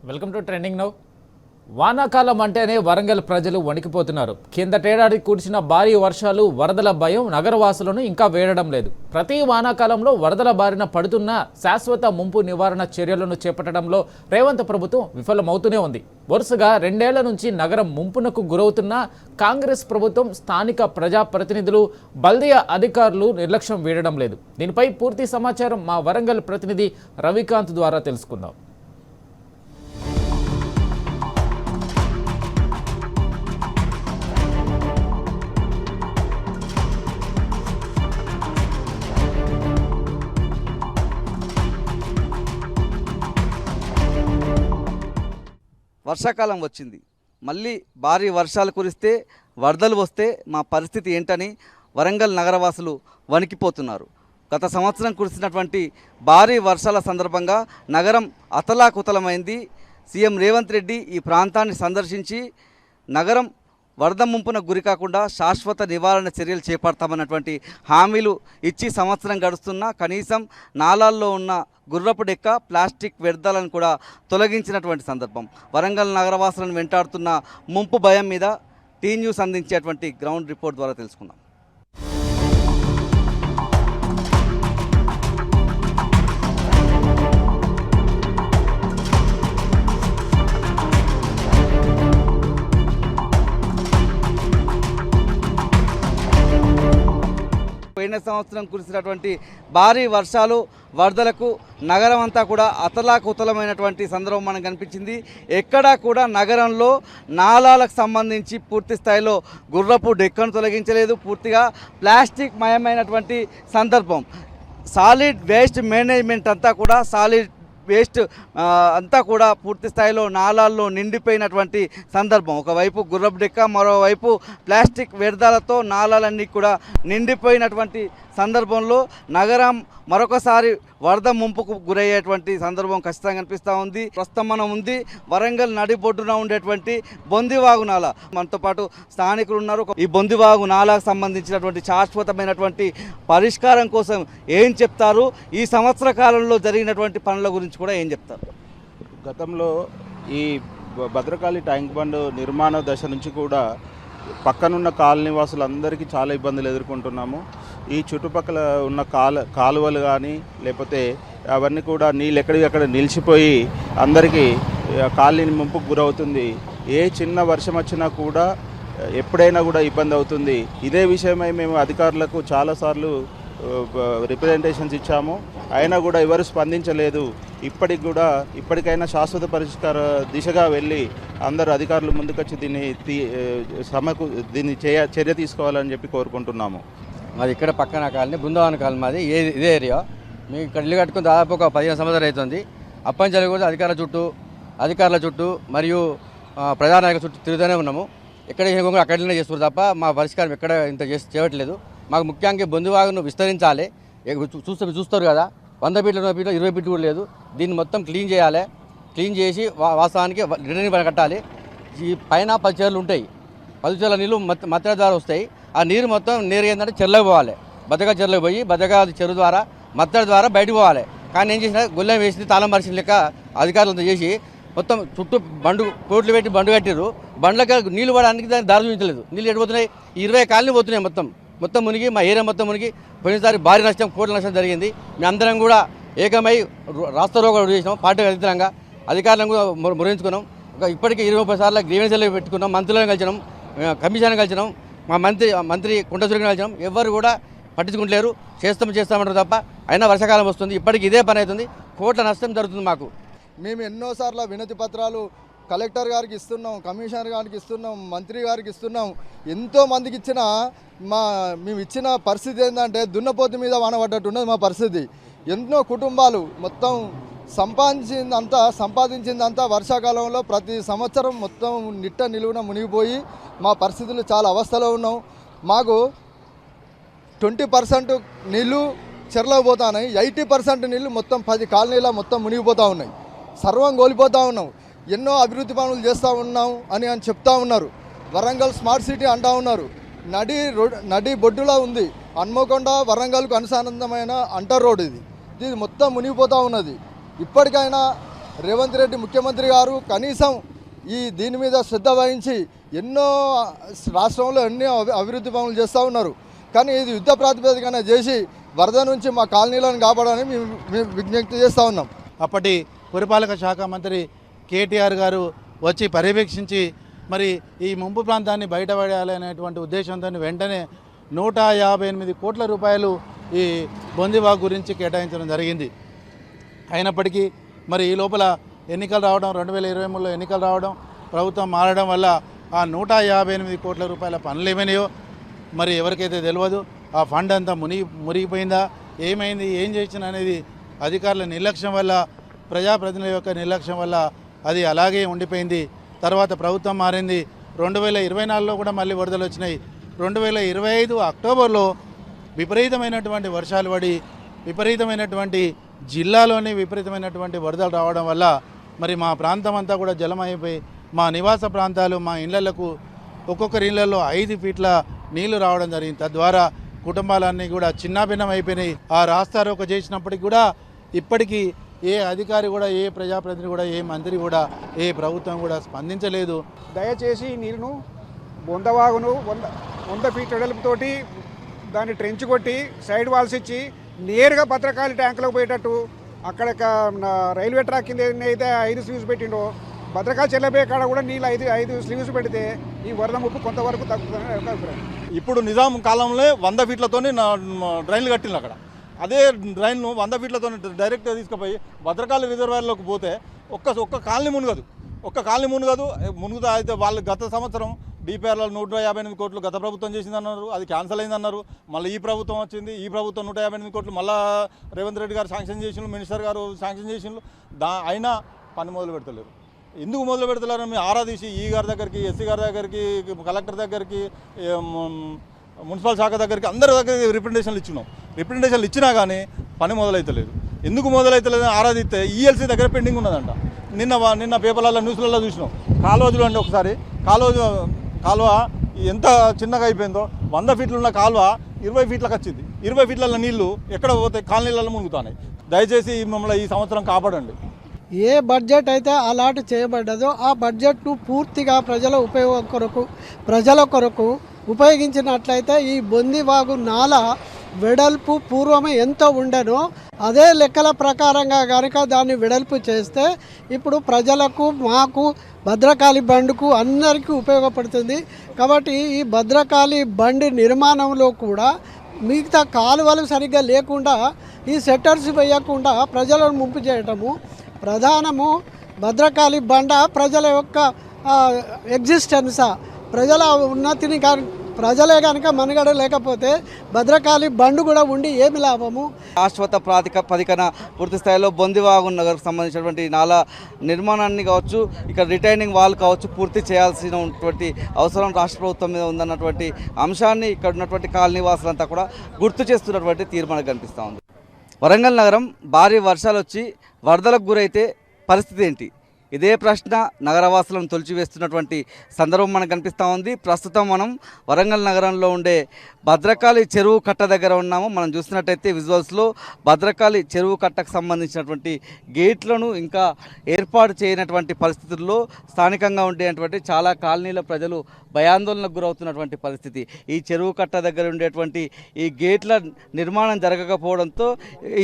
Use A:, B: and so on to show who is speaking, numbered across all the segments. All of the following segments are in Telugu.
A: Welcome to trending now. వానాకాలం అంటేనే వరంగల్ ప్రజలు వణికిపోతున్నారు. కిందటేడాది కురిసిన భారీ వర్షాలు, వరదల భయం నగరవాసులను ఇంకా వేడడం లేదు. ప్రతి వానాకాలంలో వరదల బారిన పడుతున్న శాశ్వత ముంపు నివారణ చర్యలను చేపట్టడంలో రేవంత్ ప్రభుత్వం విఫలమవుతూనే ఉంది. వరుసగా 2 ఏళ్ల నుంచి నగరం ముంపునకు గురవుతున్న కాంగ్రెస్ ప్రభుత్వం, స్థానిక ప్రజాప్రతినిధులు, బల్దియా అధికారులు నిర్లక్ష్యం వీడడం లేదు. దీనిపై పూర్తి సమాచారం మా వరంగల్ ప్రతినిధి రవికాంత్ ద్వారా తెలుసుకుందాం.
B: వర్షాకాలం వచ్చింది. మళ్ళీ భారీ వర్షాలు కురిస్తే, వరదలు వస్తే మా పరిస్థితి ఏంటని వరంగల్ నగరవాసులు వణికిపోతున్నారు. గత సంవత్సరం కురిసినటువంటి భారీ వర్షాల సందర్భంగా నగరం అతలాకుతలమైంది. సీఎం రేవంత్ రెడ్డి ఈ ప్రాంతాన్ని సందర్శించి నగరం వరద ముంపున గురి కాకుండా శాశ్వత నివారణ చర్యలు చేపడతామన్నటువంటి హామీలు ఇచ్చి సంవత్సరం గడుస్తున్నా కనీసం నాలాల్లో ఉన్న గుర్రపు డెక్క, ప్లాస్టిక్ వ్యర్థాలను కూడా తొలగించినటువంటి సందర్భం. వరంగల్ నగరవాసులను వెంటాడుతున్న ముంపు భయం మీద టీ న్యూస్ అందించేటువంటి గ్రౌండ్ రిపోర్ట్ ద్వారా తెలుసుకుందాం. పోయిన సంవత్సరం కురిసినటువంటి భారీ వర్షాలు, వరదలకు నగరం అంతా కూడా అతలాకుతలమైనటువంటి సందర్భం మనకు కనిపించింది. ఎక్కడా కూడా నగరంలో నాలాలకు సంబంధించి పూర్తి స్థాయిలో గుర్రపు డెక్కను తొలగించలేదు. పూర్తిగా ప్లాస్టిక్ మయమైనటువంటి సందర్భం. సాలిడ్ వేస్ట్ మేనేజ్మెంట్ అంతా కూడా వేస్ట్ అంతా కూడా పూర్తి స్థాయిలో నాలాల్లో నిండిపోయినటువంటి సందర్భం. ఒకవైపు గుర్రపు డెక్క, మరోవైపు ప్లాస్టిక్ వ్యర్థాలతో నాలాలన్నీ కూడా నిండిపోయినటువంటి సందర్భంలో నగరం మరొకసారి వరద ముంపుకు గురయ్యేటువంటి సందర్భం ఖచ్చితంగా కనిపిస్తూ ఉంది. ప్రస్తుతం మనం ఉంది వరంగల్ నడిబొడ్డున ఉండేటువంటి బొందివాగు నాల. మనతో పాటు స్థానికులు ఉన్నారు. ఈ బొందివాగు నాలకు సంబంధించినటువంటి శాశ్వతమైనటువంటి పరిష్కారం కోసం ఏం చెప్తారు, ఈ సంవత్సర కాలంలో జరిగినటువంటి పనుల గురించి కూడా ఏం చెప్తారు?
C: గతంలో ఈ భద్రకాళి ట్యాంక్ బండ్ నిర్మాణ దశ నుంచి కూడా పక్కనున్న కాలనీ వాసులందరికీ చాలా ఇబ్బందులు ఎదుర్కొంటున్నాము. ఈ చుట్టుపక్కల ఉన్న కాలువలు కానీ లేకపోతే అవన్నీ కూడా నీళ్ళు ఎక్కడికక్కడ నిలిచిపోయి అందరికీ కాలనీ ముంపుకు గురవుతుంది. ఏ చిన్న వర్షం వచ్చినా కూడా ఎప్పుడైనా కూడా ఇబ్బంది అవుతుంది. ఇదే విషయమై మేము అధికారులకు చాలాసార్లు రిప్రజెంటేషన్స్ ఇచ్చాము. అయినా కూడా ఎవరు స్పందించలేదు. ఇప్పటికైనా శాశ్వత పరిష్కార దిశగా వెళ్ళి అందరు అధికారులు ముందుకొచ్చి దీన్ని చర్య తీసుకోవాలని చెప్పి కోరుకుంటున్నాము.
D: మాది ఇక్కడ పక్కన కాలనీ, బృందావన కాలనీ మాది. ఇదే ఏరియా. మేము ఇక్కడ ఇల్లు కట్టుకుని దాదాపు ఒక 15 సంవత్సరాలు అవుతుంది. అప్పంచాలి కూడా అధికారుల చుట్టూ మరియు ప్రధాన నాయకుల చుట్టూ తిరుగుతూనే ఉన్నాము. ఎక్కడ కూడా అక్కడనే చేస్తున్నారు తప్ప మా పరిష్కారం ఎక్కడ ఇంత చేయట్లేదు. మాకు ముఖ్యంగా బొందివాగును విస్తరించాలి. చూస్తారు కదా, 100 ఫీట్లు 20 ఫీట్లు కూడా లేదు. దీన్ని మొత్తం క్లీన్ చేయాలి. క్లీన్ చేసి వాస్తవానికి రిటర్నింగ్ పని కట్టాలి. ఈ పైన 10 చెర్లు ఉంటాయి. 10 చెర్ల నీళ్ళు మత్తెల ద్వారా వస్తాయి. ఆ నీరు మొత్తం నేరుగా ఏంటంటే చెర్లకు పోవాలి. బద్దగా చెర్లకు పోయి బద్దగా చెరువు ద్వారా మత్తెల ద్వారా బయటకు పోవాలి. కానీ ఏం చేసినా గొల్లెం వేసి తాళం పరిచిన లెక్క అధికారులతో చేసి మొత్తం చుట్టూ కోట్లు పెట్టి బండు కట్టిరు. బండ్లకి నీళ్ళు పడడానికి దాన్ని దారి చూపించలేదు. నీళ్ళు ఎడిపోతున్నాయి. 20 కాలనీ పోతున్నాయి. మొత్తం మునిగి మా ఏరియా మొత్తం మునిగి పోయినసారి భారీ నష్టం, కోట్ల నష్టం జరిగింది. మేమందరం కూడా ఏకమై రాస్తా రోకో చేసినాం. పార్టీ అధికారంగా అధికారులను కూడా మురించుకున్నాం. ఇప్పటికీ 20-30 సార్లు గ్రీవెన్స్లో పెట్టుకున్నాం. మంత్రులను కలిసినాం, కమిషన్ కలిసినాం, మా మంత్రి కుంట సురేఖను కలిసినాం. ఎవరు కూడా పట్టించుకుంటలేరు. చేస్తామంటారు తప్ప. అయినా వర్షాకాలం వస్తుంది. ఇప్పటికి ఇదే పని అవుతుంది. కోట్ల నష్టం జరుగుతుంది మాకు.
E: మేము ఎన్నోసార్లు వినతి పత్రాలు కలెక్టర్ గారికి ఇస్తున్నాం, కమిషనర్ గారికి ఇస్తున్నాం, మంత్రి గారికి ఇస్తున్నాం. ఎంతోమందికి ఇచ్చిన మేము ఇచ్చిన పరిస్థితి ఏంటంటే దున్నపోతు మీద వానబడ్డట్టు ఉన్నది మా పరిస్థితి. ఎన్నో కుటుంబాలు మొత్తం సంపాదించిందంతా వర్షాకాలంలో ప్రతి సంవత్సరం మొత్తం నిట్ట నిలువున మునిగిపోయి మా పరిస్థితులు చాలా అవస్థలో ఉన్నాం. మాకు 20% నీళ్ళు చెరలో పోతున్నాయి. 80% నీళ్ళు మొత్తం 10 కాలనీల మొత్తం మునిగిపోతూ ఉన్నాయి. సర్వం కోల్పోతూ ఉన్నాం. ఎన్నో అభివృద్ధి పనులు చేస్తూ ఉన్నాం అని చెప్తా ఉన్నారు. వరంగల్ స్మార్ట్ సిటీ అంటూ ఉన్నారు. నడి బొడ్డులా ఉంది. హన్మకొండ వరంగల్కు అనుసంధానమైన అంటర్ రోడ్ ఇది మొత్తం మునిగిపోతూ ఉన్నది. ఇప్పటికైనా రేవంత్ రెడ్డి ముఖ్యమంత్రి గారు కనీసం దీని మీద శ్రద్ధ వహించి ఎన్నో రాష్ట్రంలో ఎన్నో అభివృద్ధి పనులు చేస్తూ ఉన్నారు. కానీ ఇది యుద్ధ ప్రాతిపదికన చేసి వరద నుంచి మా కాలనీలను కాపాడాలని మేము విజ్ఞప్తి చేస్తూ ఉన్నాం.
F: అప్పటి పురపాలక శాఖ మంత్రి కేటీఆర్ గారు వచ్చి పర్యవేక్షించి మరి ఈ ముంపు ప్రాంతాన్ని బయటపడేయాలనేటువంటి ఉద్దేశంతో వెంటనే 158 కోట్ల రూపాయలు ఈ బొందివాగు గురించి కేటాయించడం జరిగింది. అయినప్పటికీ మరి ఈ లోపల ఎన్నికలు రావడం, 2023లో ఎన్నికలు రావడం, ప్రభుత్వం మారడం వల్ల ఆ 158 కోట్ల రూపాయల పనులు ఏమైనాయో మరి ఎవరికైతే తెలియదు. ఆ ఫండ్ అంతా మునిగిపోయిందా, ఏమైంది, ఏం చేసిన అనేది అధికారుల నిర్లక్ష్యం వల్ల, ప్రజాప్రతినిధుల యొక్క నిర్లక్ష్యం వల్ల అది అలాగే ఉండిపోయింది. తర్వాత ప్రభుత్వం మారింది. 2024లో కూడా మళ్ళీ వరదలు వచ్చినాయి. 2025 అక్టోబర్లో విపరీతమైనటువంటి వర్షాలు పడి విపరీతమైనటువంటి జిల్లాలోని విపరీతమైనటువంటి వరదలు రావడం వల్ల మరి మా ప్రాంతం అంతా కూడా జలమైపోయి మా నివాస ప్రాంతాలు, మా ఇళ్లకు ఒక్కొక్కరి ఇళ్లలో 5 ఫీట్ల నీళ్లు రావడం జరిగింది. తద్వారా కుటుంబాలన్నీ కూడా చిన్నాభిన్నం అయిపోయినాయి. ఆ రాస్తారోక చేసినప్పటికీ కూడా ఇప్పటికీ ఏ అధికారి కూడా, ఏ ప్రజాప్రతినిధి కూడా, ఏ మంత్రి కూడా, ఏ ప్రభుత్వం కూడా స్పందించలేదు.
G: దయచేసి ఈ నీరును బొందవాగును 100 ఫీట్ వెడల్పుతోటి దాన్ని ట్రెంచ్ కొట్టి సైడ్ వాల్స్ ఇచ్చి నేరుగా భద్రకాళి ట్యాంకులకు పోయేటట్టు అక్కడ రైల్వే ట్రాక్ కింద అయితే 5 స్లీవ్స్ పెట్టిండో భద్రకాళి చెల్లబోయే కాడ కూడా నీళ్ళు 5 స్లీవ్స్ పెడితే ఈ వరద ముప్పు కొంతవరకు తగ్గుతుందని అభిప్రాయం.
H: ఇప్పుడు నిజాం కాలంలో 100 ఫీట్లతోని డ్రైన్లు కట్టింది. అక్కడ అదే డ్రైన్ను 100 ఫీట్లతో డైరెక్ట్గా తీసుకుపోయి భద్రకాళి రిజర్వాయర్లోకి పోతే ఒక్క కాలనీ మునుగదు. మునుగుతా అయితే వాళ్ళు గత సంవత్సరం డిపిఆర్లో 158 కోట్లు గత ప్రభుత్వం చేసిందన్నారు, అది క్యాన్సిల్ అయిందన్నారు. మళ్ళీ ఈ ప్రభుత్వం వచ్చింది, ఈ ప్రభుత్వం 158 కోట్లు మళ్ళీ రేవంత్ రెడ్డి గారు శాంక్షన్ చేసిండ్రు, మినిస్టర్ గారు శాంక్షన్ చేసిండ్రు. అయినా పని మొదలు పెడతలేరు. ఎందుకు మొదలు పెడతలేరు? మేము ఆరాధీసి ఈ గారి దగ్గరికి, ఎస్సీ గారి దగ్గరికి, కలెక్టర్ దగ్గరికి, మున్సిపల్ శాఖ దగ్గరికి అందరి దగ్గరికి రిప్రజెంటేషన్లు ఇచ్చినా కానీ పని మొదలైతలేదు. ఎందుకు మొదలైతలేదు ఆరాధిస్తే ఈఎల్సీ దగ్గర పెండింగ్ ఉన్నదంట. నిన్న పేపర్లలో న్యూస్లలో చూసినాం. కాలువ చూడండి ఒకసారి. కాలువ ఎంత చిన్నగా అయిపోయిందో. 100 ఫీట్లు ఉన్న కాలువ 20 ఫీట్లకు వచ్చింది. 20 ఫీట్ల నీళ్లు ఎక్కడ పోతే కాలనీలలో మునుగుతున్నాయి. దయచేసి మమ్మల్ని ఈ సంవత్సరం కాపాడండి.
I: ఏ బడ్జెట్ అయితే అలాట్ చేయబడ్డదో ఆ బడ్జెట్ను పూర్తిగా ప్రజల కొరకు ఉపయోగించినట్లయితే ఈ బొందివాగు నాల వెడల్పు పూర్వమే ఎంత ఉండెనో అదే లెక్కల ప్రకారంగా కనుక దాన్ని వెడల్పు చేస్తే ఇప్పుడు ప్రజలకు, మాకు, భద్రకాళి బండ్కు అందరికీ ఉపయోగపడుతుంది. కాబట్టి ఈ భద్రకాళి బండి నిర్మాణంలో కూడా మిగతా కాలువలు సరిగ్గా లేకుండా ఈ సెట్టర్స్ వేయకుండా ప్రజలను ముంపు చేయటము ప్రధానము. భద్రకాళి బండ ప్రజల యొక్క ఎగ్జిస్టెన్సా, ప్రజల ఉన్నతిని ప్రజలే కనుక మనుగడ లేకపోతే భద్రకాళి బండు కూడా ఉండి ఏమి లాభము?
B: శాశ్వత ప్రాతిపదికన పూర్తి స్థాయిలో బొందివాగు నగర్కు సంబంధించినటువంటి నాలా నిర్మాణాన్ని కావచ్చు, ఇక్కడ రిటైనింగ్ వాల్ కావచ్చు పూర్తి చేయాల్సినటువంటి అవసరం రాష్ట్ర ప్రభుత్వం మీద ఉందన్నటువంటి అంశాన్ని ఇక్కడ ఉన్నటువంటి కాలనీ వాసులంతా కూడా గుర్తు చేస్తున్నటువంటి తీర్మానం కనిపిస్తూ ఉంది. వరంగల్ నగరం భారీ వర్షాలు వచ్చి వరదలకు గురైతే పరిస్థితి ఏంటి? ఇదే ప్రశ్న నగరవాసులను తొలిచివేస్తున్నటువంటి సందర్భం మనకు కనిపిస్తూ ఉంది. ప్రస్తుతం మనం వరంగల్ నగరంలో ఉండే భద్రకాళి చెరువు కట్ట దగ్గర ఉన్నాము. మనం చూసినట్టయితే విజువల్స్లో భద్రకాళి చెరువు కట్టకు సంబంధించినటువంటి గేట్లను ఇంకా ఏర్పాటు చేయనటువంటి పరిస్థితుల్లో స్థానికంగా ఉండేటువంటి చాలా కాలనీల ప్రజలు భయాందోళనకు గురవుతున్నటువంటి పరిస్థితి. ఈ చెరువు కట్ట దగ్గర ఉండేటువంటి ఈ గేట్ల నిర్మాణం జరగకపోవడంతో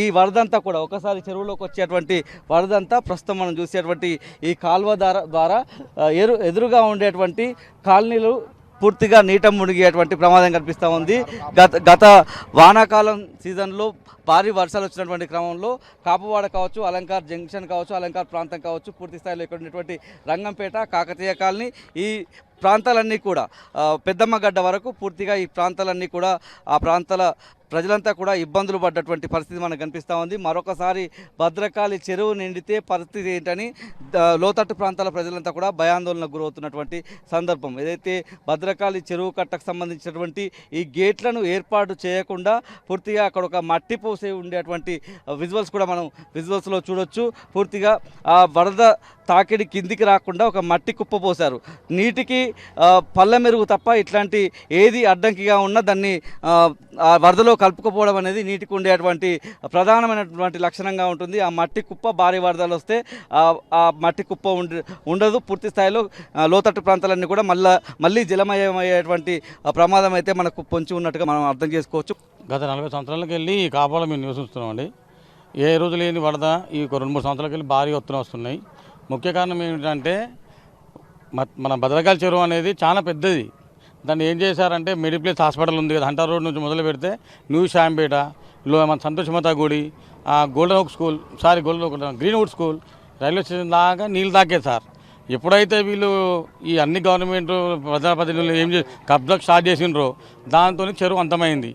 B: ఈ వరదంతా కూడా ఒకసారి చెరువులోకి వచ్చేటువంటి వరదంతా ప్రస్తుతం మనం చూసేటువంటి ఈ కాల్వ ద్వారా ఎదురుగా ఉండేటువంటి కాలనీలు పూర్తిగా నీట మునిగేటువంటి ప్రమాదం కనిపిస్తూ ఉంది. గత వానాకాలం సీజన్లో భారీ వర్షాలు వచ్చినటువంటి క్రమంలో కాపువాడ కావచ్చు, అలంకార్ జంక్షన్ కావచ్చు, అలంకార్ ప్రాంతం కావచ్చు, పూర్తి స్థాయిలో ఇక్కడ ఉన్నటువంటి రంగంపేట, కాకతీయ కాలనీ, ఈ ప్రాంతాలన్నీ కూడా పెద్దమ్మగడ్డ వరకు పూర్తిగా ఈ ప్రాంతాలన్నీ కూడా ఆ ప్రాంతాల ప్రజలంతా కూడా ఇబ్బందులు పడ్డటువంటి పరిస్థితి మనకు కనిపిస్తూ ఉంది. మరొకసారి భద్రకాళి చెరువు నిండితే పరిస్థితి ఏంటని లోతట్టు ప్రాంతాల ప్రజలంతా కూడా భయాందోళనకు గురవుతున్నటువంటి సందర్భం. ఏదైతే భద్రకాళి చెరువు కట్టకు సంబంధించినటువంటి ఈ గేట్లను ఏర్పాటు చేయకుండా పూర్తిగా అక్కడ ఒక మట్టి పోసే ఉండేటువంటి విజువల్స్ కూడా మనం విజువల్స్లో చూడొచ్చు. పూర్తిగా ఆ వరద తాకిడి కిందికి రాకుండా ఒక మట్టి కుప్ప పోశారు. నీటికి పళ్ళ మెరుగు తప్ప ఇట్లాంటి ఏది అడ్డంకిగా ఉన్నా దాన్ని వరదలో కలుపుకపోవడం అనేది నీటికి ఉండేటువంటి ప్రధానమైనటువంటి లక్షణంగా ఉంటుంది. ఆ మట్టి కుప్ప భారీ వరదలు వస్తే ఆ మట్టి కుప్ప ఉండదు. పూర్తి స్థాయిలో లోతట్టు ప్రాంతాలన్నీ కూడా మళ్ళీ జలమయమయ్యేటువంటి ప్రమాదం అయితే మనకు పొంచి ఉన్నట్టుగా మనం అర్థం చేసుకోవచ్చు.
J: గత 40 సంవత్సరాలకు వెళ్ళి ఈ కాపాలో మేము నివసిస్తున్నామండి. ఏ రోజు లేని వరద ఈ 2-3 సంవత్సరాలకు వెళ్ళి భారీ ఎత్తున వస్తున్నాయి. ముఖ్య కారణం ఏమిటంటే మన భద్రకాళి చెరువు అనేది చాలా పెద్దది. దాన్ని ఏం చేశారంటే మెడిప్లేస్ హాస్పిటల్ ఉంది కదా, హంటర్ రోడ్ నుంచి మొదలు పెడితే న్యూ షాంపేటలో మన సంతోషమత గుడి, గోల్డెన్ ఓక్ school, Greenwood school, railway station దాకా నీళ్ళు తాకేది సార్. ఎప్పుడైతే వీళ్ళు ఈ అన్ని గవర్నమెంట్ ప్రజాప్రతినిధులు ఏం కబ్జా స్టార్ట్ చేసిండ్రో దాంతో చెరువు అంతమైంది.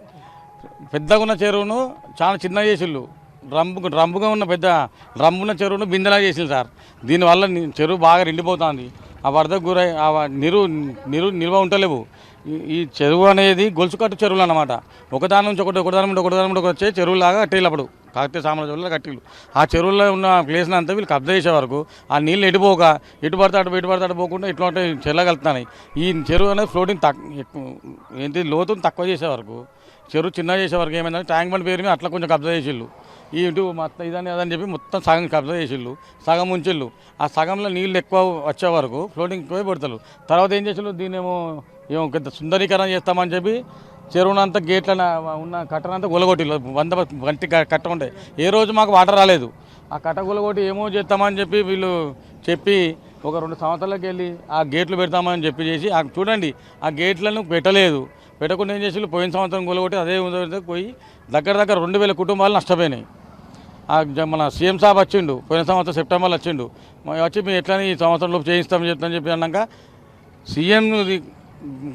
J: పెద్దగా ఉన్న చెరువును చాలా చిన్న చేసిళ్ళు. రంపుగా ఉన్న పెద్ద రంపున్న చెరువును బిందెలా చేసింది సార్. దీనివల్ల చెరువు బాగా నిండిపోతుంది. ఆ వరదకు గురై ఆ నిల్వ ఉంటలేవు. ఈ చెరువు అనేది గొలుసుకట్టు చెరువులు అన్నమాట. ఒకదాని నుంచి ఒకటి వచ్చే చెరువులాగా కట్టేళ్ళు అప్పుడు కాకతీయ సామ్రాజ్యంలో కట్టేళ్ళు. ఆ చెరువులో ఉన్న ప్లేస్ని అంతా వీళ్ళు కబ్జా చేసే వరకు ఆ నీళ్ళు ఎటు పడతాడు పోకుండా ఇట్లాంటి చెల్లగలుగుతున్నాయి. ఈ చెరువు అనేది ఫ్లోటింగ్ లోతుని తక్కువ చేసే వరకు, చెరువు చిన్న చేసే వరకు ఏమైందంటే ట్యాంక్ బండ్ పేరు మీద అట్లా కొంచెం కబ్జా చేసిళ్ళు. ఇటు మొత్తం అదని చెప్పి మొత్తం సగం కబ్జా చేసిళ్ళు, సగం ఉంచిళ్ళు. ఆ సగంలో నీళ్ళు ఎక్కువ వచ్చే వరకు ఫ్లోటింగ్ ఎక్కువ పెడతారు. తర్వాత ఏం చేసిళ్ళు, దీన్నేమో పెద్ద సుందరీకరణ చేస్తామని చెప్పి చెరువునంతా గేట్ల ఉన్న కట్టనంతా గులగొట్టిళ్ళు. 100 గంటి కట్ట ఉండే. ఏ రోజు మాకు వాటర్ రాలేదు. ఆ కట్ట గులగొట్టి ఏమో చేస్తామని చెప్పి వీళ్ళు చెప్పి ఒక 2 సంవత్సరాలకు వెళ్ళి ఆ గేట్లు పెడతామని చెప్పి చేసి చూడండి ఆ గేట్లను పెట్టకుండా ఏం చేసి పోయిన సంవత్సరం గులగొట్టి అదే పోయి దగ్గర 2000 కుటుంబాలు నష్టపోయినాయి. మన సీఎం సాబ్ వచ్చిండు, పోయిన సంవత్సరం సెప్టెంబర్లో వచ్చిండు. వచ్చి మేము ఎట్లా ఈ సంవత్సరంలోపు చేయిస్తామని చెప్తామని చెప్పి అన్నాక సీఎం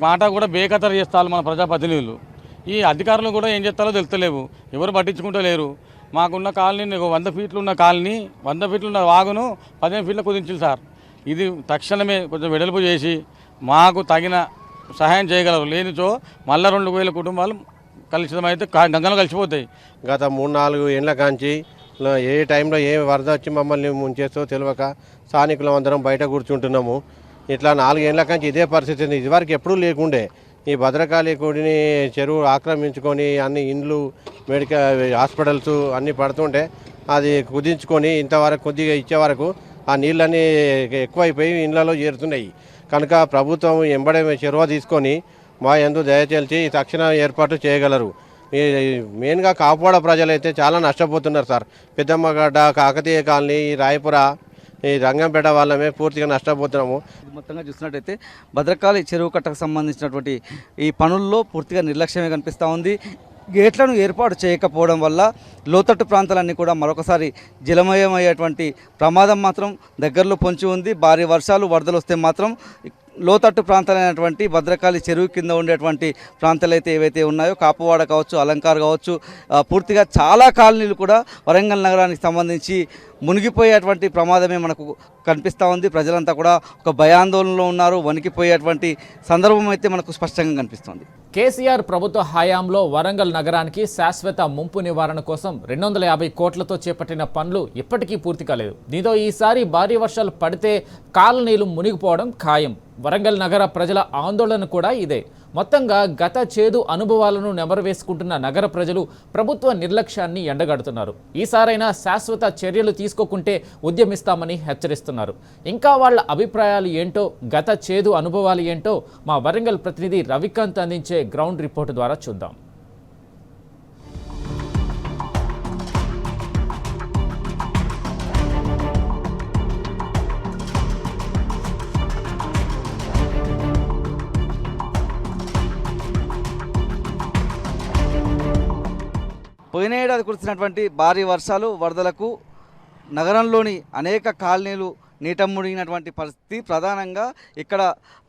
J: మాట కూడా బేఖతరు చేస్తారు మన ప్రజాప్రతినిధులు. ఈ అధికారులు కూడా ఏం చేస్తారో తెలుస్తలేవు, ఎవరు పట్టించుకుంటలేరు. మాకున్న కాలనీ 100 ఫీట్లు ఉన్న కాలనీ 100 ఫీట్లు ఉన్న వాగును 15 ఫీట్లు కుదించింది సార్. ఇది తక్షణమే కొంచెం వెడల్పు చేసి మాకు తగిన సహాయం చేయగలరు. లేనిచో మళ్ళీ 2000 కుటుంబాలు కలుషితమైతే గంగలో కలిసిపోతాయి.
K: గత 3-4 ఏళ్ళ కాంచి ఏ టైంలో ఏ వరద వచ్చి మమ్మల్ని ముంచేస్తో తెలియక స్థానికులం అందరం బయట కూర్చుంటున్నాము. ఇట్లా 4 ఏళ్ళ కాంచి ఇదే పరిస్థితి ఉంది. ఇదివరకు ఎప్పుడూ లేకుండే. ఈ భద్రకాళి గుడిని చెరువు ఆక్రమించుకొని అన్ని ఇండ్లు, మెడికల్ హాస్పిటల్స్ అన్నీ పడుతుంటే అది కుదించుకొని ఇంతవరకు కొద్దిగా ఇచ్చే వరకు ఆ నీళ్ళన్నీ ఎక్కువైపోయి ఇళ్లలో చేరుతున్నాయి. కనుక ప్రభుత్వం ఎంబడే చొరవ తీసుకొని మా యందు దయచేల్చి తక్షణ ఏర్పాటు చేయగలరు. మెయిన్గా కాపువాడ ప్రజలైతే చాలా నష్టపోతున్నారు సార్. పెద్దమ్మగడ్డ, కాకతీయ కాలనీ, ఈ రాయపుర, ఈ రంగంపేట వాళ్ళమే పూర్తిగా నష్టపోతున్నాము.
B: మొత్తంగా చూసినట్టయితే భద్రకాళి చెరువు కట్టకు సంబంధించినటువంటి ఈ పనుల్లో పూర్తిగా నిర్లక్ష్యమే కనిపిస్తూ ఉంది. గేట్లను ఏర్పాటు చేయకపోవడం వల్ల లోతట్టు ప్రాంతాలన్నీ కూడా మరొకసారి జలమయమయ్యేటువంటి ప్రమాదం మాత్రం దగ్గరలో పొంచి ఉంది. భారీ వర్షాలు వరదలు వస్తే మాత్రం లోతట్టు ప్రాంతాలైనటువంటి భద్రకాళి చెరువు కింద ఉండేటువంటి ప్రాంతాలు అయితే ఏవైతే ఉన్నాయో కాపువాడ కావచ్చు, అలంకార్ కావచ్చు, పూర్తిగా చాలా కాలనీలు కూడా వరంగల్ నగరానికి సంబంధించి మునిగిపోయేటువంటి ప్రమాదమే మనకు కనిపిస్తూ ఉంది. ప్రజలంతా కూడా ఒక భయాందోళనలో ఉన్నారు, వణికిపోయేటువంటి సందర్భం అయితే మనకు స్పష్టంగా కనిపిస్తుంది.
A: కేసీఆర్ ప్రభుత్వ హయాంలో వరంగల్ నగరానికి శాశ్వత ముంపు నివారణ కోసం 250 కోట్లతో చేపట్టిన పనులు ఇప్పటికీ పూర్తి కాలేదు. దీంతో ఈసారి భారీ వర్షాలు పడితే కాలనీలు మునిగిపోవడం ఖాయం. వరంగల్ నగర ప్రజల ఆందోళన కూడా ఇదే. మొత్తంగా గత చేదు అనుభవాలను నెమరవేసుకుంటున్న నగర ప్రజలు ప్రభుత్వ నిర్లక్ష్యాన్ని ఎండగడుతున్నారు. ఈసారైనా శాశ్వత చర్యలు తీసుకోకుంటే ఉద్యమిస్తామని హెచ్చరిస్తున్నారు. ఇంకా వాళ్ళ అభిప్రాయాలు ఏంటో, గత చేదు అనుభవాలు ఏంటో మా వరంగల్ ప్రతినిధి రవికాంత్ అందించే గ్రౌండ్ రిపోర్ట్ ద్వారా చూద్దాం.
B: పోయిన ఏడాది కురిసినటువంటి భారీ వర్షాలు, వరదలకు నగరంలోని అనేక కాలనీలు నీట మునిగినటువంటి పరిస్థితి. ప్రధానంగా ఇక్కడ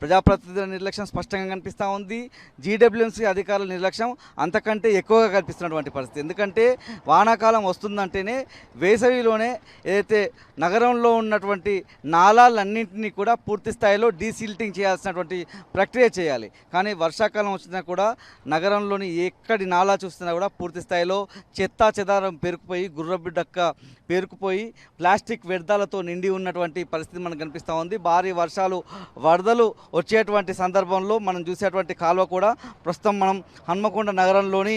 B: ప్రజాప్రతినిధుల నిర్లక్ష్యం స్పష్టంగా కనిపిస్తూ ఉంది. జీడబ్ల్యూఎంసీ అధికారుల నిర్లక్ష్యం అంతకంటే ఎక్కువగా కనిపిస్తున్నటువంటి పరిస్థితి. ఎందుకంటే వానాకాలం వస్తుందంటేనే వేసవిలోనే ఏదైతే నగరంలో ఉన్నటువంటి నాలాలన్నింటినీ కూడా పూర్తి స్థాయిలో డీసిల్టింగ్ చేయాల్సినటువంటి ప్రక్రియ చేయాలి. కానీ వర్షాకాలం వచ్చినా కూడా నగరంలోని ఎక్కడి నాలా చూస్తున్నా కూడా పూర్తి స్థాయిలో చెత్తా చెదారం పేరుకుపోయి, గుర్రబిడ్డక్క పేరుకుపోయి, ప్లాస్టిక్ వ్యర్థాలతో నిండి ఉన్నటువంటి ఉన్నటువంటి పరిస్థితి మనకు కనిపిస్తూ ఉంది. భారీ వర్షాలు వరదలు వచ్చేటువంటి సందర్భంలో మనం చూసేటువంటి కాలువ కూడా ప్రస్తుతం మనం హన్మకొండ నగరంలోని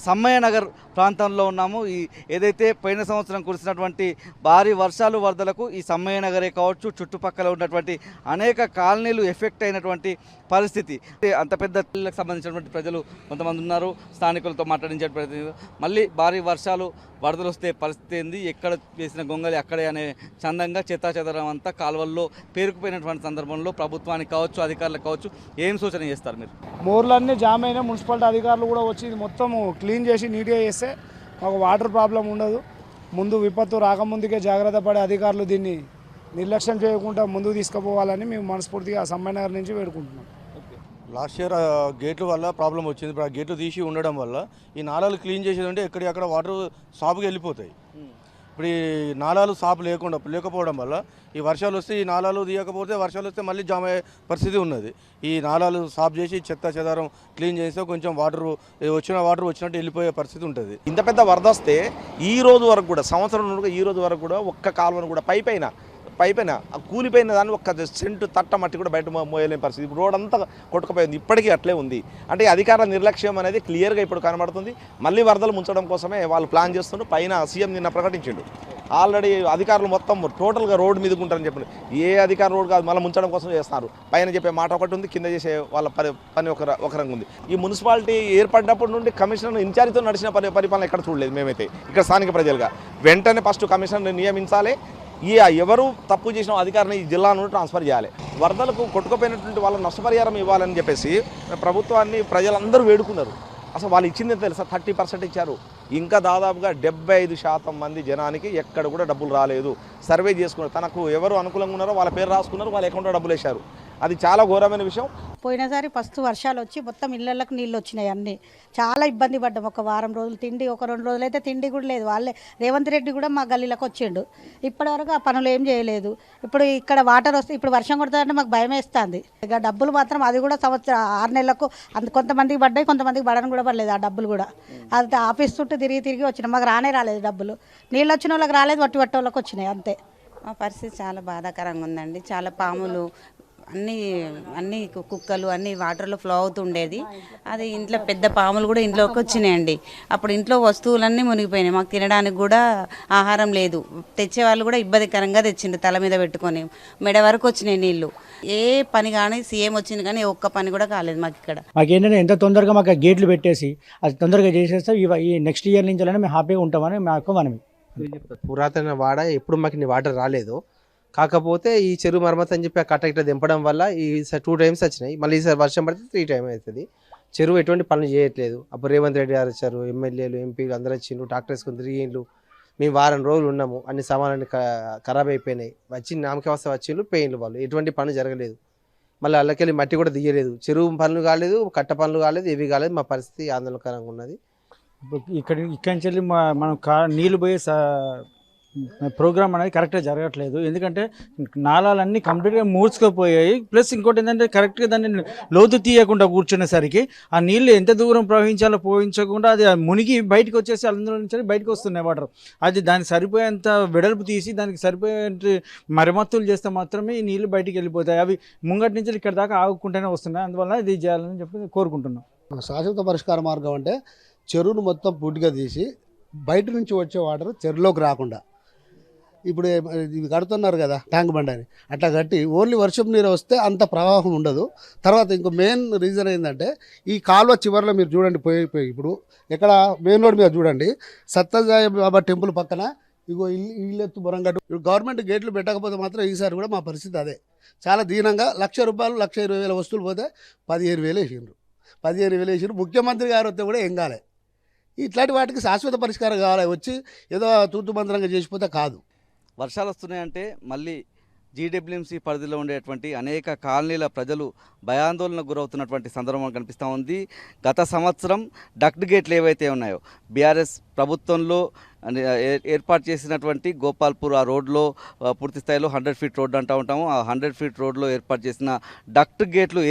B: సమ్మయ్య నగర్ ప్రాంతంలో ఉన్నాము. ఈ ఏదైతే పోయిన సంవత్సరం కురిసినటువంటి భారీ వర్షాలు వరదలకు ఈ సమ్మయ్య నగరే కావచ్చు, చుట్టుపక్కల ఉన్నటువంటి అనేక కాలనీలు ఎఫెక్ట్ అయినటువంటి పరిస్థితి. అంత పెద్ద ఇళ్లకు సంబంధించినటువంటి ప్రజలు కొంతమంది ఉన్నారు, స్థానికులతో మాట్లాడించే ప్రయత్నం. మళ్ళీ భారీ వర్షాలు వరదలు వస్తే పరిస్థితి ఏంది, ఎక్కడ వేసిన గొంగలి అక్కడే అనే చందంగా చెత్తాచెదరం అంతా కాలువల్లో పేరుకుపోయినటువంటి సందర్భంలో ప్రభుత్వానికి కావచ్చు, అధికారులకు కావచ్చు ఏం సూచన చేస్తారు మీరు?
G: మోర్లన్నీ జామ్ అయినా మున్సిపాలిటీ అధికారులు కూడా వచ్చి ఇది మొత్తం క్లీన్ చేసి నీట్గా చేస్తే మాకు వాటర్ ప్రాబ్లం ఉండదు. ముందు విపత్తు రాకముందుకే జాగ్రత్త పడే అధికారులు దీన్ని నిర్లక్ష్యం చేయకుండా ముందుకు తీసుకుపోవాలని మేము మనస్ఫూర్తిగా సమ్మయ్య నగర్ నుంచి వేడుకుంటున్నాం.
D: లాస్ట్ ఇయర్ గేట్ల వల్ల ప్రాబ్లం వచ్చింది. ఇప్పుడు ఆ గేట్లు తీసి ఉండడం వల్ల ఈ నాలాలు క్లీన్ చేసేది ఉంటే ఎక్కడికక్కడ వాటర్ సాపుకి వెళ్ళిపోతాయి. ఇప్పుడు ఈ నాలాలు సాపు లేకపోవడం వల్ల ఈ వర్షాలు వస్తే ఈ నాలాలు తీయకపోతే వర్షాలు వస్తే మళ్ళీ జామ్ అయ్యే పరిస్థితి ఉన్నది. ఈ నాలాలు సాపు చేసి చెత్త చెదారం క్లీన్ చేస్తే కొంచెం వాటర్ వచ్చినట్టు వెళ్ళిపోయే పరిస్థితి ఉంటుంది.
L: ఇంత పెద్ద వరద వస్తే ఈ రోజు వరకు కూడా సంవత్సరం ఈ రోజు వరకు కూడా ఒక్క కాలువను కూడా పైపైన కూలిపోయిన దాన్ని ఒక్క సెంటు తట్ట మట్టి కూడా బయట మోయలేని పరిస్థితి. ఇప్పుడు రోడ్ అంతా కొట్టుకుపోయింది, ఇప్పటికీ అట్లే ఉంది. అంటే అధికారుల నిర్లక్ష్యం అనేది క్లియర్గా ఇప్పుడు కనబడుతుంది. మళ్ళీ వరదలు ముంచడం కోసమే వాళ్ళు ప్లాన్ చేస్తున్నారు. పైన సీఎం నిన్న ప్రకటించిండు, ఆల్రెడీ అధికారులు మొత్తం టోటల్గా రోడ్డు మీదకు ఉంటారని చెప్పండి. ఏ అధికార రోడ్ కాదు, మళ్ళీ ముంచడం కోసం చేస్తున్నారు. పైన చెప్పే మాట ఒకటి ఉంది, కింద చేసే వాళ్ళ పని ఒక రంగు ఉంది. ఈ మున్సిపాలిటీ ఏర్పడినప్పటి నుండి కమిషనర్ ఇన్ఛార్జితో నడిచిన పరిపాలన ఎక్కడ చూడలేదు మేమైతే ఇక్కడ స్థానిక ప్రజలుగా. వెంటనే ఫస్ట్ కమిషనర్ నియమించాలి. ఎవరు తప్పు చేసిన అధికారిని ఈ జిల్లా నుండి ట్రాన్స్ఫర్ చేయాలి. వరదలకు కొట్టుకుపోయినటువంటి వాళ్ళకి నష్టపరిహారం ఇవ్వాలని చెప్పేసి ప్రభుత్వాన్ని ప్రజలందరూ వేడుకున్నారు. అసలు వాళ్ళు ఇచ్చింది తెలుసా, 30% ఇచ్చారు. ఇంకా దాదాపుగా 75% మంది జనానికి ఎక్కడ కూడా డబ్బులు రాలేదు. సర్వే చేసుకున్నారు, తనకు ఎవరు అనుకూలంగా ఉన్నారో వాళ్ళ పేరు రాసుకున్నారు, వాళ్ళ అకౌంట్లో డబ్బులు వేశారు. అది చాలా ఘోరమైన విషయం.
M: పోయినసారి ఫస్ట్ వర్షాలు వచ్చి మొత్తం ఇళ్లకు నీళ్ళు వచ్చినాయి. అన్నీ చాలా ఇబ్బంది పడ్డాం. ఒక వారం రోజులు తిండి, ఒక 2 రోజులు అయితే తిండి కూడా లేదు. వాళ్ళే రేవంత్ రెడ్డి కూడా మా గల్లీలకు వచ్చిండు. ఇప్పటివరకు ఆ పనులు ఏం చేయలేదు. ఇప్పుడు ఇక్కడ వాటర్ వస్తే ఇప్పుడు వర్షం కొడుతుందంటే మాకు భయం వేస్తుంది. ఇక డబ్బులు మాత్రం అది కూడా సంవత్సరం 6 నెలలకు కొంతమందికి పడ్డాయి, కొంతమందికి పడడం కూడా పడలేదు. ఆ డబ్బులు కూడా అది ఆఫీస్ చుట్టూ తిరిగి వచ్చినాయి. మాకు రాలేదు డబ్బులు. నీళ్ళు వచ్చిన వాళ్ళకి రాలేదు, వట్టి వాళ్ళకి వచ్చినాయి అంతే.
N: మా పరిస్థితి చాలా బాధాకరంగా ఉందండి. చాలా పాములు, అన్ని కుక్కలు అన్ని వాటర్లో ఫ్లో అవుతుండేది. అది ఇంట్లో పెద్ద పాములు కూడా ఇంట్లోకి వచ్చినాయండి. అప్పుడు ఇంట్లో వస్తువులన్నీ మునిగిపోయినాయి. మాకు తినడానికి కూడా ఆహారం లేదు. తెచ్చేవాళ్ళు కూడా ఇబ్బందికరంగా తెచ్చిండు, తల మీద పెట్టుకొని. మెడ వరకు వచ్చినాయి నీళ్లు. ఏ పని కానీ సీఎం వచ్చింది కానీ ఒక్క పని కూడా కాలేదు మాకు ఇక్కడ.
O: మాకేంటంటే ఎంత తొందరగా మాకు గేట్లు పెట్టేసి అది తొందరగా చేసేస్తే ఈ నెక్స్ట్ ఇయర్ నుంచి మేము హ్యాపీగా ఉంటామని మాకు మనమే.
K: పురాతన వాడ ఎప్పుడు మాకు వాటర్ రాలేదు. కాకపోతే ఈ చెరువు మరమ్మతు అని చెప్పి ఆ కట్ట ఇట్లా దింపడం వల్ల ఈ 2 times వచ్చినాయి. మళ్ళీ ఈసారి వర్షం పడితే 3 times అవుతుంది. చెరువు ఎటువంటి పనులు చేయట్లేదు. అప్పుడు రేవంత్ రెడ్డి గారు వచ్చారు, ఎమ్మెల్యేలు ఎంపీలు అందరూ వచ్చిండ్రు, ట్రాక్టర్ వేసుకుని తిరిగిండ్రు. మేము వారం రోజులు ఉన్నాము, అన్ని సామాన్లు ఖరాబ్ అయిపోయినాయి. నామకావస్థ వచ్చిండ్రు, పోయిండ్రు. వాళ్ళు ఎటువంటి పనులు జరగలేదు. మళ్ళీ అల్లకెళ్ళి మట్టి కూడా దిగలేదు. చెరువు పనులు కాలేదు, కట్ట పనులు కాలేదు, ఏవి కాలేదు. మా పరిస్థితి ఆందోళనకరంగా ఉన్నది.
O: ఇక్కడి నుంచి వెళ్ళి మనం నీళ్ళు పోయే ప్రోగ్రామ్ అనేది కరెక్ట్గా జరగట్లేదు. ఎందుకంటే నాళాలన్నీ కంప్లీట్గా మూర్చుకుపోయాయి. ప్లస్ ఇంకోటి ఏంటంటే కరెక్ట్గా దాన్ని లోతు తీయకుండా కూర్చునేసరికి ఆ నీళ్ళు ఎంత దూరం ప్రవహించాలో పోయించకుండా అది మునిగి బయటకు వచ్చేసి అందులో నుంచి బయటకు వస్తున్నాయి వాటర్. అది దానికి సరిపోయేంత వెడల్పు తీసి దానికి సరిపోయే మరమ్మతులు చేస్తే మాత్రమే ఈ నీళ్ళు బయటికి వెళ్ళిపోతాయి. అవి ముంగటి నుంచి ఇక్కడ దాకా ఆగుకుంటూనే వస్తున్నాయి. అందువల్ల ఇది చేయాలని చెప్పి కోరుకుంటున్నాం.
E: శాశ్వత పరిష్కార మార్గం అంటే చెరువును మొత్తం పూర్తిగా తీసి బయట నుంచి వచ్చే వాటర్ చెరువులోకి రాకుండా, ఇప్పుడు ఇవి కడుతున్నారు కదా ట్యాంక్ బండ్ అని, అట్లా కట్టి ఓన్లీ వర్షం నీరు వస్తే అంత ప్రవాహం ఉండదు. తర్వాత ఇంకో మెయిన్ రీజన్ ఏంటంటే ఈ కాలువ చివరిలో మీరు చూడండి, పోయి ఇప్పుడు ఎక్కడ మెయిన్ రోడ్ మీద చూడండి, సత్యసాయి బాబా టెంపుల్ పక్కన ఇగో ఇల్లెత్తు బొరంగట్టు. ఇప్పుడు గవర్నమెంట్ గేట్లు పెట్టకపోతే మాత్రం ఈసారి కూడా మా పరిస్థితి అదే. చాలా దీనంగా ₹1,00,000 1,20,000 వస్తువులు పోతే 15,000 వేసిండ్రు. 15,000 వేసిండ్రు. ముఖ్యమంత్రి గారు వస్తే కూడా ఏం కాలే. ఇట్లాంటి వాటికి శాశ్వత పరిష్కారం కావాలి. వచ్చి ఏదో తూతుమంత్రంగా చేసిపోతే కాదు.
B: వర్షాలు వస్తున్నాయంటే మళ్ళీ జీడబ్ల్యూఎంసీ పరిధిలో ఉండేటువంటి అనేక కాలనీల ప్రజలు భయాందోళనకు గురవుతున్నటువంటి సందర్భం కనిపిస్తూ ఉంది. గత సంవత్సరం డక్ట్ గేట్లు ఏవైతే ఉన్నాయో బీఆర్ఎస్ ప్రభుత్వంలో ఏర్పాటు చేసినటువంటి గోపాల్పూర్ ఆ రోడ్లో పూర్తి స్థాయిలో 100 feet రోడ్డు అంటూ ఉంటాము. ఆ 100 feet రోడ్లో ఏర్పాటు చేసిన డక్ట్ గేట్లు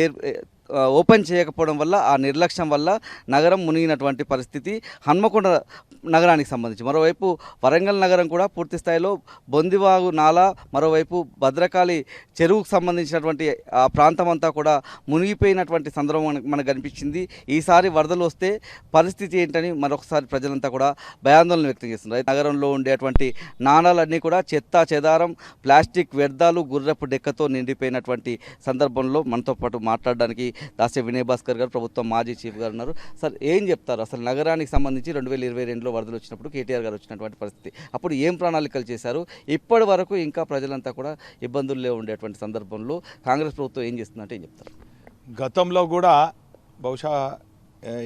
B: ఓపెన్ చేయకపోవడం వల్ల, ఆ నిర్లక్ష్యం వల్ల నగరం మునిగినటువంటి పరిస్థితి హన్మకొండ నగరానికి సంబంధించి. మరోవైపు వరంగల్ నగరం కూడా పూర్తి స్థాయిలో బొందివాగు నాలా, మరోవైపు భద్రకాళి చెరువుకు సంబంధించినటువంటి ఆ ప్రాంతం అంతా కూడా మునిగిపోయినటువంటి సందర్భం మనకు కనిపించింది. ఈసారి వరదలు వస్తే పరిస్థితి ఏంటని మరొకసారి ప్రజలంతా కూడా భయాందోళన వ్యక్తం చేస్తున్నారు. నగరంలో ఉండేటువంటి నాణాలన్నీ కూడా చెత్త చెదారం, ప్లాస్టిక్ వ్యర్థాలు, గుర్రపు డెక్కతో నిండిపోయినటువంటి సందర్భంలో మనతో పాటు మాట్లాడడానికి దాసే వినయ్ భాస్కర్ గారు, ప్రభుత్వం మాజీ చీఫ్ గారు ఉన్నారు. సార్, ఏం చెప్తారు అసలు నగరానికి సంబంధించి 2022లో వరదలు వచ్చినప్పుడు కేటీఆర్ గారు వచ్చినటువంటి పరిస్థితి, అప్పుడు ఏం ప్రణాళికలు చేశారు? ఇప్పటి వరకు ఇంకా ప్రజలంతా కూడా ఇబ్బందుల్లో ఉండేటువంటి సందర్భంలో కాంగ్రెస్ ప్రభుత్వం ఏం చేస్తుందంటే ఏం చెప్తారు?
P: గతంలో కూడా బహుశా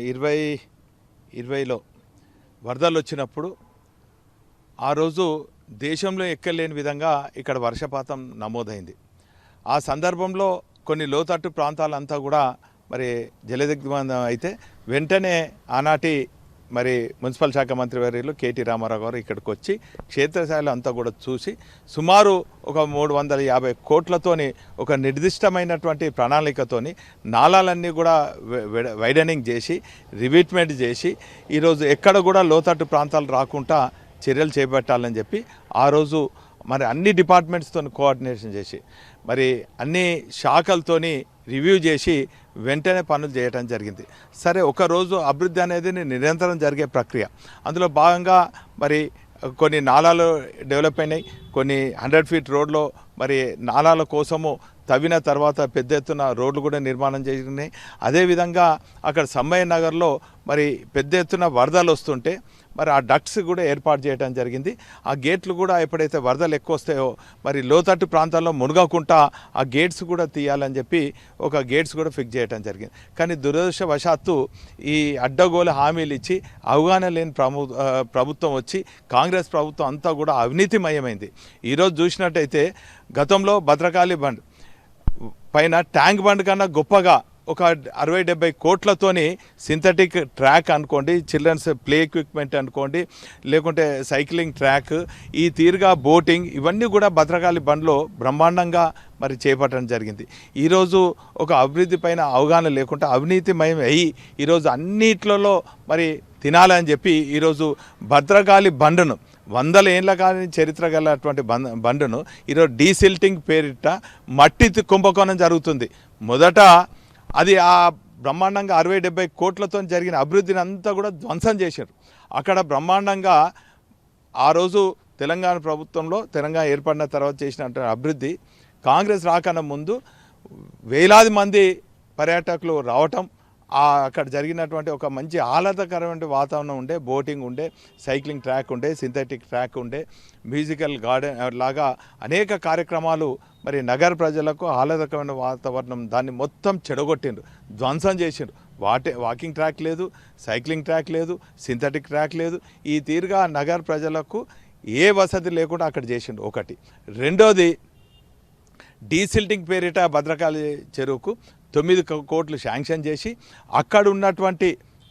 P: 2020లో వరదలు వచ్చినప్పుడు ఆ రోజు దేశంలో ఎక్కలేని విధంగా ఇక్కడ వర్షపాతం నమోదైంది. ఆ సందర్భంలో కొన్ని లోతట్టు ప్రాంతాలంతా కూడా మరి జలదిగ్బంధం అయితే వెంటనే ఆనాటి మరి మున్సిపల్ శాఖ మంత్రి వర్యులు కేటీ రామారావు గారు ఇక్కడికి వచ్చి క్షేత్రస్థాయిలో అంతా కూడా చూసి సుమారు ఒక 350 కోట్లతోని ఒక నిర్దిష్టమైనటువంటి ప్రణాళికతోని నాలాలన్నీ కూడా వైడనింగ్ చేసి రివిట్మెంట్ చేసి ఈరోజు ఎక్కడ కూడా లోతట్టు ప్రాంతాలు రాకుండా చర్యలు చేపట్టాలని చెప్పి ఆ రోజు మరి అన్ని డిపార్ట్మెంట్స్తో కోఆర్డినేషన్ చేసి మరి అన్ని శాఖలతోని రివ్యూ చేసి వెంటనే పనులు చేయడం జరిగింది. సరే, ఒకరోజు అభివృద్ధి అనేది నిరంతరం జరిగే ప్రక్రియ. అందులో భాగంగా మరి కొన్ని నాలాలు డెవలప్ అయినాయి, కొన్ని 100 ఫీట్ రోడ్లో మరి నాలాల కోసము తవ్విన తర్వాత పెద్ద ఎత్తున రోడ్లు కూడా నిర్మాణం చేసినాయి. అదేవిధంగా అక్కడ సమ్మయ్య నగర్లో మరి పెద్ద ఎత్తున వరదలు వస్తుంటే మరి ఆ డక్ట్స్ కూడా ఏర్పాటు చేయడం జరిగింది. ఆ గేట్లు కూడా ఎప్పుడైతే వరదలు ఎక్కువ వస్తాయో మరి లోతట్టు ప్రాంతాల్లో మునగకుండా ఆ గేట్స్ కూడా తీయాలని చెప్పి ఒక గేట్స్ కూడా ఫిక్స్ చేయడం జరిగింది. కానీ దురదృష్టవశాత్తు ఈ అడ్డగోలు హామీలు ఇచ్చి అవగాహన లేని ప్రభుత్వం వచ్చి కాంగ్రెస్ ప్రభుత్వం అంతా కూడా అవినీతిమయమైంది. ఈరోజు చూసినట్టయితే గతంలో భద్రకాళి బండ్ పైన ట్యాంక్ బండ్ కన్నా గొప్పగా ఒక 60-70 కోట్లతోని సింథటిక్ ట్రాక్ అనుకోండి, చిల్డ్రన్స్ ప్లే ఎక్విప్మెంట్ అనుకోండి, లేకుంటే సైక్లింగ్ ట్రాక్, ఈ తీరుగా బోటింగ్, ఇవన్నీ కూడా భద్రకాళి బండ్లో బ్రహ్మాండంగా మరి చేపట్టడం జరిగింది. ఈరోజు ఒక అభివృద్ధి పైన అవగాహన లేకుండా అవినీతిమయం అయ్యి ఈరోజు అన్నిట్లలో మరి తినాలని చెప్పి ఈరోజు భద్రకాళి బండును 100 ఏళ్ళ కానీ చరిత్ర గలటువంటి బండును ఈరోజు డీసిల్టింగ్ పేరిట మట్టి కుంభకోణం జరుగుతుంది. మొదట అది ఆ బ్రహ్మాండంగా 60-70 కోట్లతో జరిగిన అభివృద్ధిని అంతా కూడా ధ్వంసం చేశారు. అక్కడ బ్రహ్మాండంగా ఆ రోజు తెలంగాణ ప్రభుత్వంలో తెలంగాణ ఏర్పడిన తర్వాత చేసినటువంటి అభివృద్ధి కాంగ్రెస్ రాకన్నా ముందు వేలాది మంది పర్యాటకులు రావటం, అక్కడ జరిగినటువంటి ఒక మంచి ఆహ్లాదకరమైన వాతావరణం ఉండే, బోటింగ్ ఉండే, సైక్లింగ్ ట్రాక్ ఉండే, సింథటిక్ ట్రాక్ ఉండే, మ్యూజికల్ గార్డెన్ లాగా అనేక కార్యక్రమాలు మరి నగర ప్రజలకు ఆహ్లాదకరమైన వాతావరణం దాన్ని మొత్తం చెడగొట్టిండ్రు, ధ్వంసం చేసిండ్రు. వాకింగ్ ట్రాక్ లేదు, సైక్లింగ్ ట్రాక్ లేదు, సింథటిక్ ట్రాక్ లేదు. ఈ తీరుగా నగర ప్రజలకు ఏ వసతి లేకుండా అక్కడ చేసిండ్రు ఒకటి. రెండోది, డీసిల్టింగ్ పేరిట భద్రకాళి చెరువుకు 9 కోట్లు శాంక్షన్ చేసి అక్కడ ఉన్నటువంటి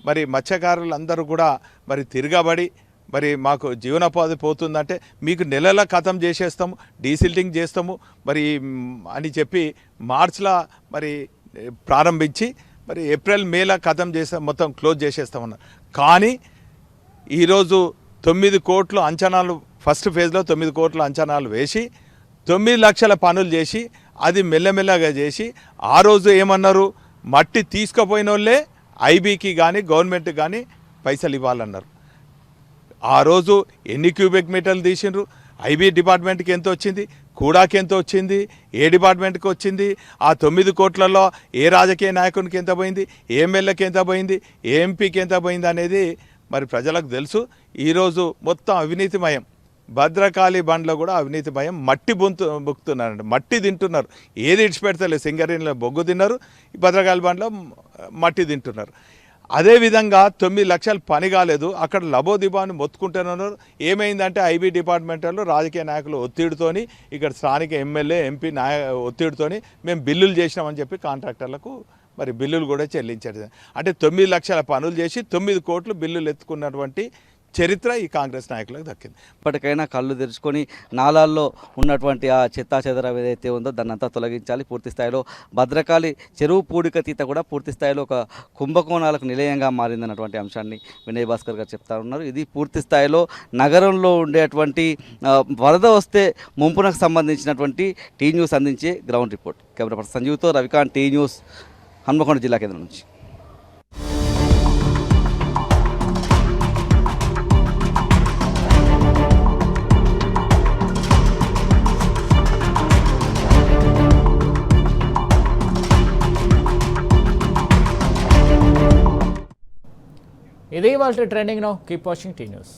P: మరి మత్స్యకారులందరూ కూడా మరి తిరగబడి మరి మాకు జీవనోపాధి పోతుందంటే మీకు నెలల ఖతం చేసేస్తాము, డీసిల్టింగ్ చేస్తాము మరి అని చెప్పి మార్చిలో మరి ప్రారంభించి మరి ఏప్రిల్ మేలో ఖతం చేస్తాం, మొత్తం క్లోజ్ చేసేస్తామన్నారు. కానీ ఈరోజు 9 కోట్లు అంచనాలు, ఫస్ట్ ఫేజ్లో 9 కోట్ల అంచనాలు వేసి 9 లక్షల పనులు చేసి అది మెల్లమెల్లగా చేసి ఆ రోజు ఏమన్నారు, మట్టి తీసుకుపోయిన వాళ్ళే ఐబీకి కానీ గవర్నమెంట్కి కానీ పైసలు ఇవ్వాలన్నారు. ఆ రోజు ఎన్ని క్యూబిక్ మీటర్లు తీసిండ్రు, ఐబీ డిపార్ట్మెంట్కి ఎంత వచ్చింది, కూడాకి ఎంత వచ్చింది, ఏ డిపార్ట్మెంట్కి వచ్చింది, ఆ 9 కోట్లలో ఏ రాజకీయ నాయకునికి ఎంత పోయింది, ఏ ఎమ్మెల్యేకి ఎంత పోయింది, ఏ ఎంపీకి ఎంత పోయింది అనేది మరి ప్రజలకు తెలుసు. ఈరోజు మొత్తం అవినీతిమయం. భద్రకాళి బండ్లో కూడా అవినీతిమయం. మట్టి బుక్కుతున్నారండి, మట్టి తింటున్నారు. ఏది ఇడిచిపెడతలేదు. సింగరేణిలో బొగ్గు తిన్నారు, భద్రకాళి బండ్లో మట్టి తింటున్నారు. అదేవిధంగా 9 లక్షలు పని కాలేదు, అక్కడ లబోదిబాని మొత్తుకుంటున్నారు. ఏమైందంటే ఐబీ డిపార్ట్మెంట్లో రాజకీయ నాయకులు ఒత్తిడితోని, ఇక్కడ స్థానిక ఎమ్మెల్యే ఎంపీ ఒత్తిడితోని మేము బిల్లులు చేసినామని చెప్పి కాంట్రాక్టర్లకు మరి బిల్లులు కూడా చెల్లించారు. అంటే 9 లక్షల పనులు చేసి 9 కోట్లు బిల్లులు ఎత్తుకున్నటువంటి చరిత్ర ఈ కాంగ్రెస్ నాయకులకు దక్కింది.
B: ఇప్పటికైనా కళ్ళు తెరుచుకొని నాలాల్లో ఉన్నటువంటి ఆ చెత్తా చెదరం ఏదైతే ఉందో దాన్ని అంతా తొలగించాలి. పూర్తి స్థాయిలో భద్రకాళి చెరువు పూడికతీత కూడా పూర్తి స్థాయిలో ఒక కుంభకోణాలకు నిలయంగా మారిందన్నటువంటి అంశాన్ని వినయ్ భాస్కర్ గారు చెప్తా ఉన్నారు. ఇది పూర్తి స్థాయిలో నగరంలో ఉండేటువంటి వరద వస్తే ముంపునకు సంబంధించినటువంటి టీ న్యూస్ అందించే గ్రౌండ్ రిపోర్ట్. కెమెరా పర్సన్ సంజీవ్తో రవికాంత్, టీ న్యూస్, హన్మకొండ జిల్లా కేంద్రం నుంచి.
A: ఇది వాళ్ళ trending now. Keep watching T news.